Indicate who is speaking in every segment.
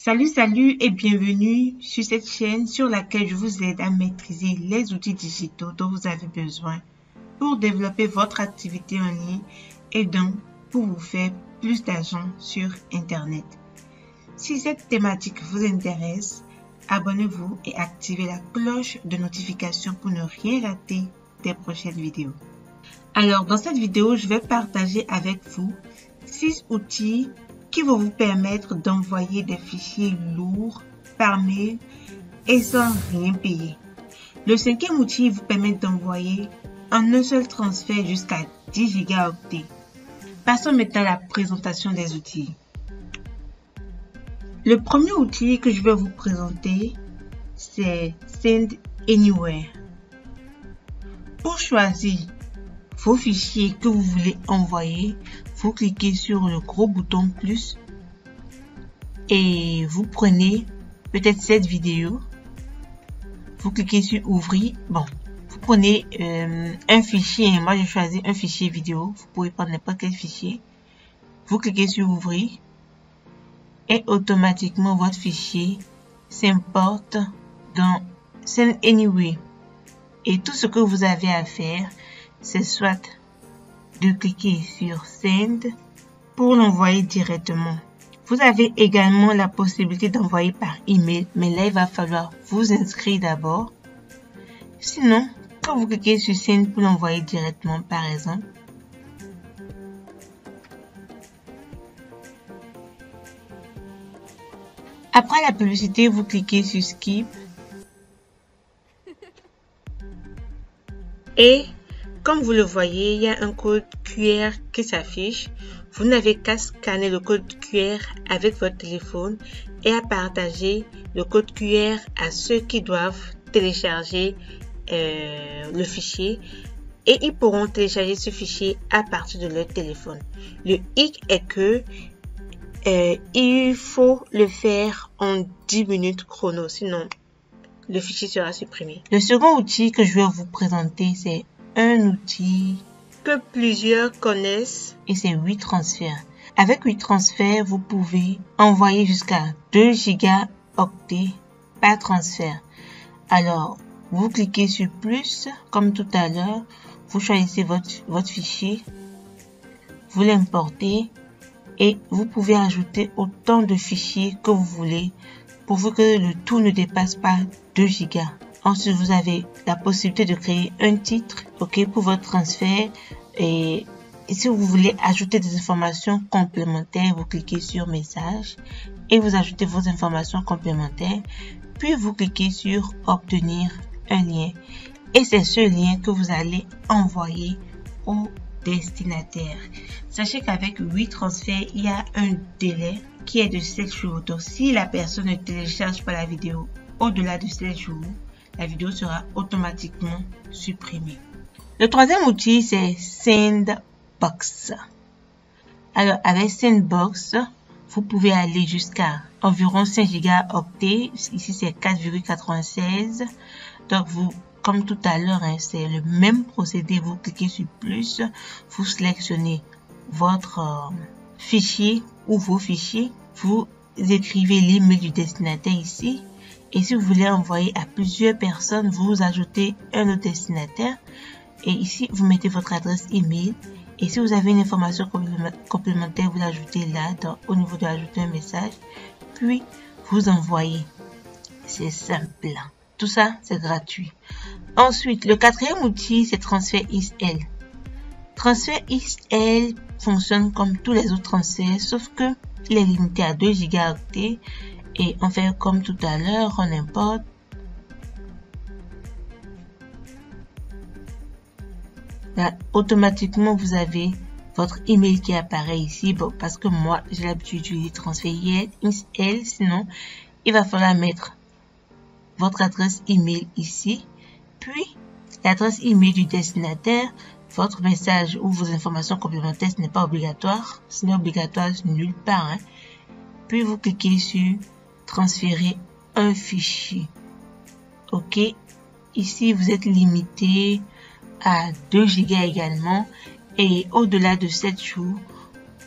Speaker 1: Salut et bienvenue sur cette chaîne sur laquelle je vous aide à maîtriser les outils digitaux dont vous avez besoin pour développer votre activité en ligne et donc pour vous faire plus d'argent sur Internet. Si cette thématique vous intéresse, abonnez-vous et activez la cloche de notification pour ne rien rater des prochaines vidéos. Alors, dans cette vidéo, je vais partager avec vous 6 outils qui vont vous permettre d'envoyer des fichiers lourds par mail et sans rien payer. Le 5e outil vous permet d'envoyer en un seul transfert jusqu'à 10 gigaoctets. Passons maintenant à la présentation des outils. Le premier outil que je vais vous présenter, c'est Send Anywhere. Pour choisir vos fichiers que vous voulez envoyer, vous cliquez sur le gros bouton plus et vous prenez peut-être cette vidéo. Vous cliquez sur ouvrir. Bon, vous prenez un fichier. Moi, j'ai choisi un fichier vidéo. Vous pouvez prendre n'importe quel fichier. Vous cliquez sur ouvrir et automatiquement votre fichier s'importe dans Send Anywhere. Et tout ce que vous avez à faire, c'est soit de cliquer sur Send pour l'envoyer directement. Vous avez également la possibilité d'envoyer par email, mais là il va falloir vous inscrire d'abord. Sinon, quand vous cliquez sur Send pour l'envoyer directement, par exemple, après la publicité, vous cliquez sur Skip et comme vous le voyez, il y a un code QR qui s'affiche. Vous n'avez qu'à scanner le code QR avec votre téléphone et à partager le code QR à ceux qui doivent télécharger le fichier. Et ils pourront télécharger ce fichier à partir de leur téléphone. Le hic est que il faut le faire en 10 minutes chrono, sinon le fichier sera supprimé. Le second outil que je vais vous présenter, c'est un outil que plusieurs connaissent et c'est WeTransfer. Avec WeTransfer, vous pouvez envoyer jusqu'à 2 gigaoctets par transfert. Alors, vous cliquez sur plus, comme tout à l'heure, vous choisissez votre fichier, vous l'importez et vous pouvez ajouter autant de fichiers que vous voulez pourvu que le tout ne dépasse pas 2 gigas. Ensuite, vous avez la possibilité de créer un titre, pour votre transfert. Et si vous voulez ajouter des informations complémentaires, vous cliquez sur message et vous ajoutez vos informations complémentaires. Puis vous cliquez sur obtenir un lien. Et c'est ce lien que vous allez envoyer au destinataire. Sachez qu'avec WeTransfer, il y a un délai qui est de 7 jours. Donc, si la personne ne télécharge pas la vidéo au-delà de 7 jours, la vidéo sera automatiquement supprimée. Le troisième outil, c'est Sendbox. Alors, avec Sendbox, vous pouvez aller jusqu'à environ 5 gigaoctets. Ici, c'est 4,96. Donc, comme tout à l'heure, c'est le même procédé. Vous cliquez sur plus, vous sélectionnez votre fichier ou vos fichiers. Vous écrivez l'email du destinataire ici. Et si vous voulez envoyer à plusieurs personnes, vous ajoutez un autre destinataire. Et ici, vous mettez votre adresse email. Et si vous avez une information complémentaire, vous l'ajoutez là, au niveau de ajouter un message. Puis, vous envoyez. C'est simple. Tout ça, c'est gratuit. Ensuite, le quatrième outil, c'est TransferXL. TransferXL fonctionne comme tous les autres transferts, sauf que il est limité à 2 gigaoctets. Et on fait comme tout à l'heure, on importe. Là, automatiquement, vous avez votre email qui apparaît ici. Bon, parce que moi, j'ai l'habitude d'utiliser TransferXL. Sinon, il va falloir mettre votre adresse email ici. Puis, l'adresse email du destinataire. Votre message ou vos informations complémentaires, ce n'est pas obligatoire. Ce n'est obligatoire nulle part. Puis, vous cliquez sur transférer un fichier. OK. Ici, vous êtes limité à 2 gigas également. Et au-delà de 7 jours,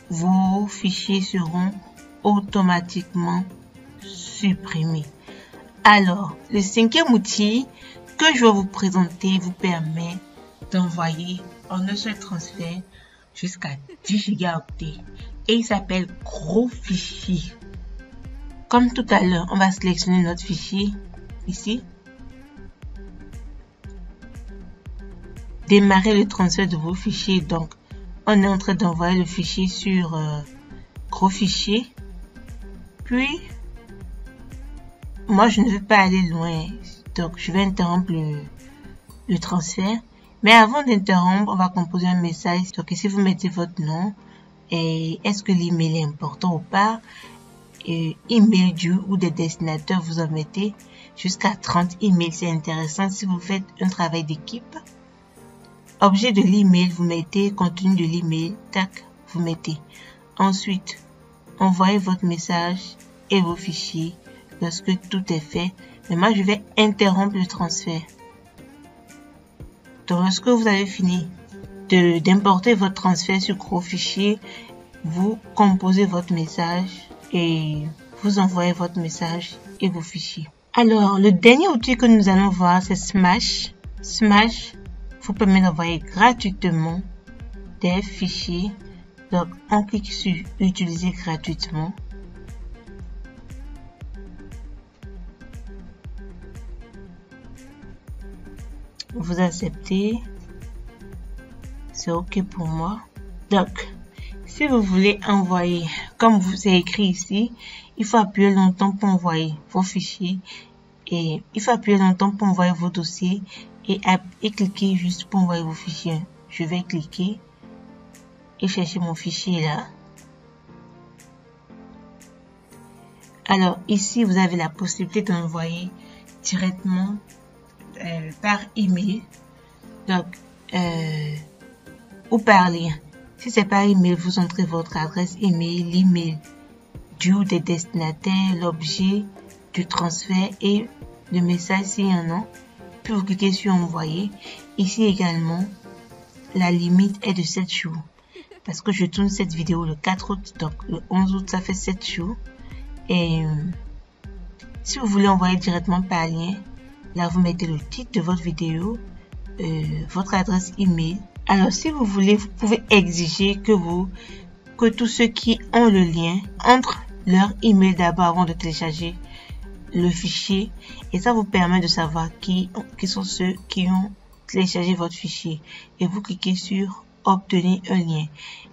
Speaker 1: vos fichiers seront automatiquement supprimer. Alors, le cinquième outil que je vais vous présenter vous permet d'envoyer en un seul transfert jusqu'à 10 gigaoctets et il s'appelle Gros Fichier. Comme tout à l'heure, on va sélectionner notre fichier ici. Démarrer le transfert de vos fichiers. Donc, on est en train d'envoyer le fichier sur Gros Fichier. Puis, moi, je ne veux pas aller loin. Donc, je vais interrompre le transfert. Mais avant d'interrompre, on va composer un message. Donc, ici, vous mettez votre nom. Et est-ce que l'email est important ou pas? Et email du ou des destinataires, vous en mettez jusqu'à 30 emails. C'est intéressant si vous faites un travail d'équipe. Objet de l'email, vous mettez contenu de l'email. Tac, vous mettez. Ensuite, envoyez votre message et vos fichiers lorsque tout est fait. Mais moi, je vais interrompre le transfert. Donc, lorsque vous avez fini d'importer votre transfert sur Gros Fichier, vous composez votre message et vous envoyez votre message et vos fichiers. Alors, le dernier outil que nous allons voir, c'est Smash. Smash vous permet d'envoyer gratuitement des fichiers. Donc, on clique sur Utiliser gratuitement. Vous acceptez. C'est OK pour moi. Donc, si vous voulez envoyer, comme vous est écrit ici, il faut appuyer longtemps pour envoyer vos fichiers et il faut appuyer longtemps pour envoyer vos dossiers et cliquer juste pour envoyer vos fichiers. Je vais cliquer et chercher mon fichier là. Alors ici, vous avez la possibilité d'envoyer directement par email. Donc, ou par lien. Si c'est par email, vous entrez votre adresse email, l'email du ou des destinataires, l'objet du transfert et le message s'il y en a. Puis vous cliquez sur envoyer. Ici également, la limite est de 7 jours. Parce que je tourne cette vidéo le 4 août, donc le 11 août, ça fait 7 jours. Et si vous voulez envoyer directement par lien, là vous mettez le titre de votre vidéo, votre adresse email. Alors, si vous voulez, vous pouvez exiger que tous ceux qui ont le lien entrent leur email d'abord avant de télécharger le fichier. Et ça vous permet de savoir qui sont ceux qui ont téléchargé votre fichier. Et vous cliquez sur obtenir un lien.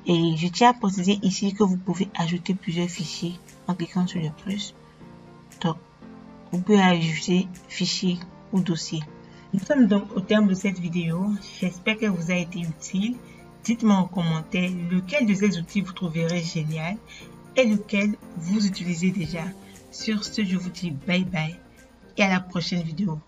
Speaker 1: Et je tiens à préciser ici que vous pouvez ajouter plusieurs fichiers en cliquant sur le plus. Donc, vous pouvez ajouter fichier ou dossier. Nous sommes donc au terme de cette vidéo. J'espère qu'elle vous a été utile. Dites-moi en commentaire lequel de ces outils vous trouverez génial et lequel vous utilisez déjà. Sur ce, je vous dis bye bye et à la prochaine vidéo.